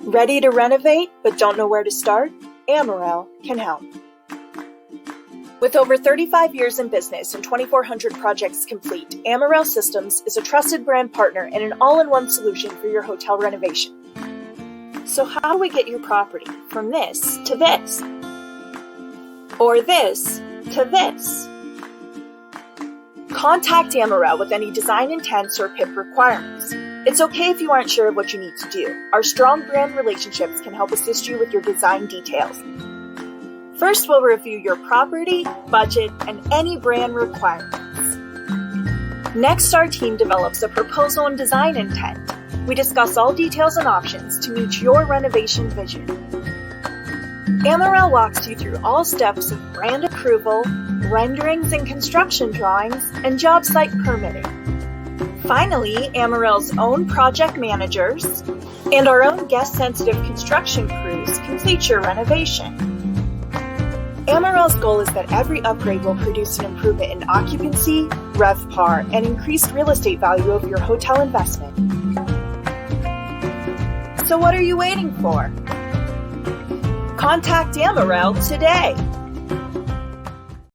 Ready to renovate but don't know where to start? Amerail can help. With over 35 years in business and 2,400 projects complete, Amerail Systems is a trusted brand partner and an all-in-one solution for your hotel renovation. So how do we get your property from this to this? Or this to this? Contact Amerail with any design intents or PIP requirements. It's okay if you aren't sure of what you need to do. Our strong brand relationships can help assist you with your design details. First, we'll review your property, budget, and any brand requirements. Next, our team develops a proposal and design intent. We discuss all details and options to meet your renovation vision. Amerail walks you through all steps of brand approval, renderings and construction drawings, and job site permitting. Finally, Amerail's own project managers and our own guest-sensitive construction crews complete your renovation. Amerail's goal is that every upgrade will produce an improvement in occupancy, RevPAR, and increased real estate value of your hotel investment. So what are you waiting for? Contact Amerail today.